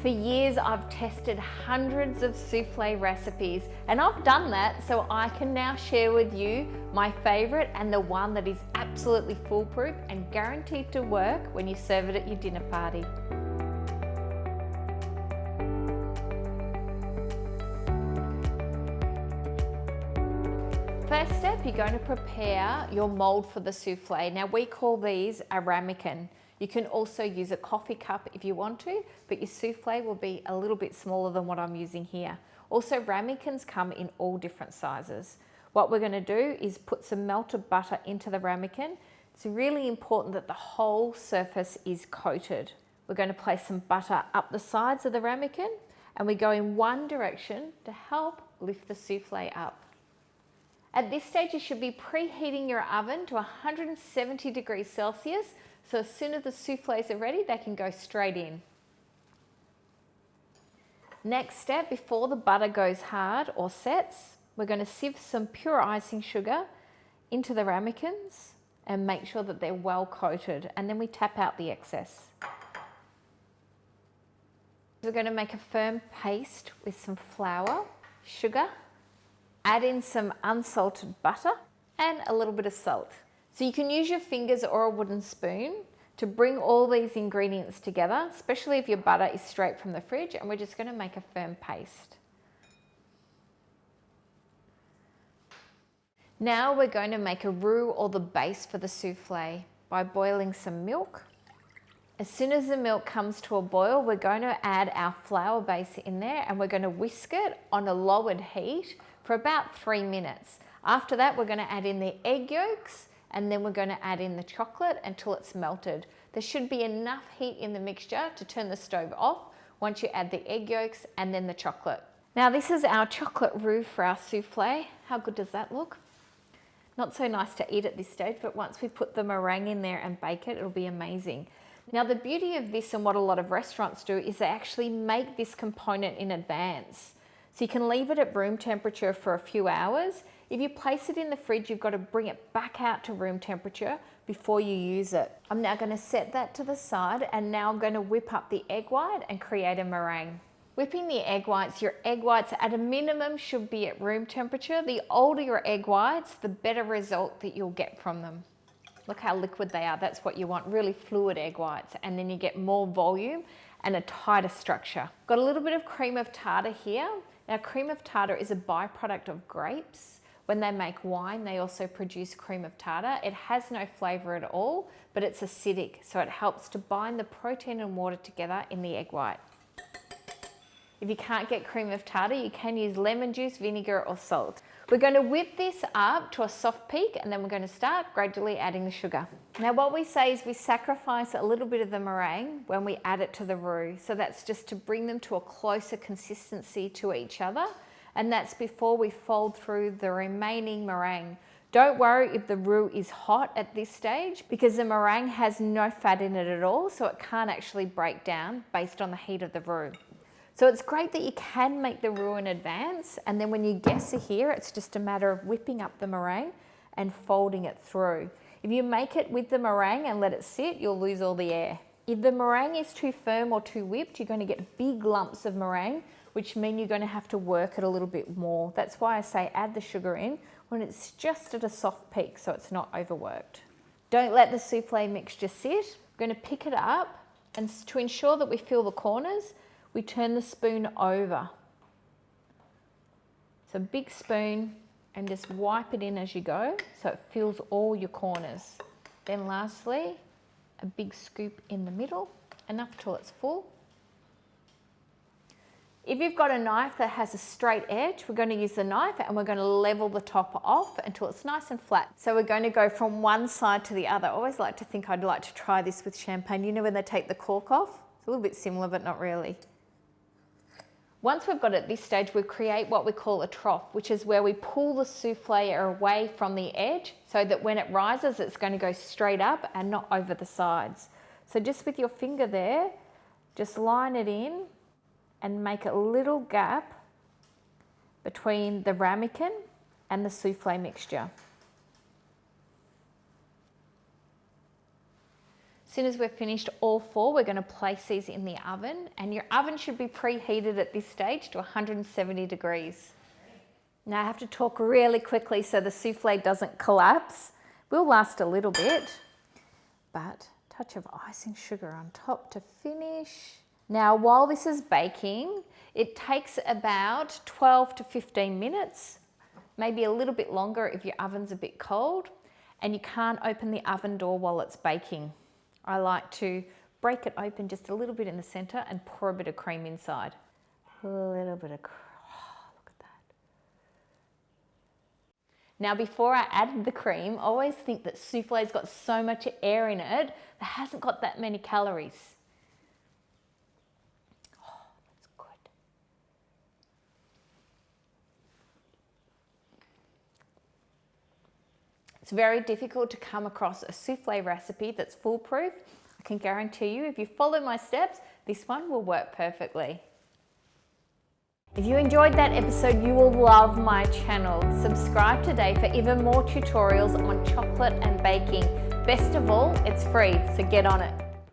For years, I've tested hundreds of souffle recipes, and I've done that so I can now share with you my favorite and the one that is absolutely foolproof and guaranteed to work when you serve it at your dinner party. First step, you're going to prepare your mold for the souffle. Now we call these a ramekin. You can also use a coffee cup if you want to, but your souffle will be a little bit smaller than what I'm using here. Also, ramekins come in all different sizes. What we're going to do is put some melted butter into the ramekin. It's really important that the whole surface is coated. We're going to place some butter up the sides of the ramekin, and we go in one direction to help lift the souffle up. At this stage, you should be preheating your oven to 170 degrees Celsius, so as soon as the soufflés are ready, they can go straight in. Next step, before the butter goes hard or sets, we're going to sieve some pure icing sugar into the ramekins and make sure that they're well coated, and then we tap out the excess. We're going to make a firm paste with some flour, sugar, add in some unsalted butter and a little bit of salt. So you can use your fingers or a wooden spoon to bring all these ingredients together, especially if your butter is straight from the fridge, and we're just going to make a firm paste. Now we're going to make a roux or the base for the souffle by boiling some milk. As soon as the milk comes to a boil, we're going to add our flour base in there, and we're going to whisk it on a lowered heat for about 3 minutes. After that, we're going to add in the egg yolks, and then we're going to add in the chocolate until it's melted. There should be enough heat in the mixture to turn the stove off once you add the egg yolks and then the chocolate. Now this is our chocolate roux for our souffle. How good does that look? Not so nice to eat at this stage, but once we put the meringue in there and bake it, it'll be amazing. Now the beauty of this, and what a lot of restaurants do, is they actually make this component in advance. So you can leave it at room temperature for a few hours. If you place it in the fridge, you've got to bring it back out to room temperature before you use it. I'm now going to set that to the side, and now I'm going to whip up the egg white and create a meringue. Whipping the egg whites, your egg whites at a minimum should be at room temperature. The older your egg whites, the better result that you'll get from them. Look how liquid they are. That's what you want, really fluid egg whites, and then you get more volume and a tighter structure. Got a little bit of cream of tartar here. Now cream of tartar is a byproduct of grapes. When they make wine, they also produce cream of tartar. It has no flavour at all, but it's acidic, so it helps to bind the protein and water together in the egg white. If you can't get cream of tartar, you can use lemon juice, vinegar or salt. We're going to whip this up to a soft peak, and then we're going to start gradually adding the sugar. Now what we say is we sacrifice a little bit of the meringue when we add it to the roux. So that's just to bring them to a closer consistency to each other. And that's before we fold through the remaining meringue. Don't worry if the roux is hot at this stage, because the meringue has no fat in it at all, so it can't actually break down based on the heat of the roux. So it's great that you can make the roux in advance, and then when your guests are here, it's just a matter of whipping up the meringue and folding it through. If you make it with the meringue and let it sit, you'll lose all the air. If the meringue is too firm or too whipped, you're going to get big lumps of meringue, which mean you're going to have to work it a little bit more. That's why I say add the sugar in when it's just at a soft peak, so it's not overworked. Don't let the souffle mixture sit. We're going to pick it up, and to ensure that we fill the corners, we turn the spoon over. So big spoon, and just wipe it in as you go so it fills all your corners. Then lastly, a big scoop in the middle, enough till it's full. If you've got a knife that has a straight edge, we're going to use the knife and we're going to level the top off until it's nice and flat. So we're going to go from one side to the other. I always like to think I'd like to try this with champagne. You know when they take the cork off? It's a little bit similar, but not really. Once we've got it at this stage, we create what we call a trough, which is where we pull the souffle away from the edge so that when it rises, it's going to go straight up and not over the sides. So just with your finger there, just line it in and make a little gap between the ramekin and the souffle mixture. As soon as we've finished all 4, we're going to place these in the oven, and your oven should be preheated at this stage to 170 degrees. Now I have to talk really quickly so the souffle doesn't collapse. Will last a little bit, but a touch of icing sugar on top to finish. Now while this is baking, it takes about 12 to 15 minutes, maybe a little bit longer if your oven's a bit cold, and you can't open the oven door while it's baking. I like to break it open just a little bit in the center and pour a bit of cream inside. A little bit of cream. Now before I added the cream, I always think that souffle's got so much air in it, it hasn't got that many calories. Oh, that's good. It's very difficult to come across a souffle recipe that's foolproof. I can guarantee you if you follow my steps, this one will work perfectly. If you enjoyed that episode, you will love my channel. Subscribe today for even more tutorials on chocolate and baking. Best of all, it's free, so get on it.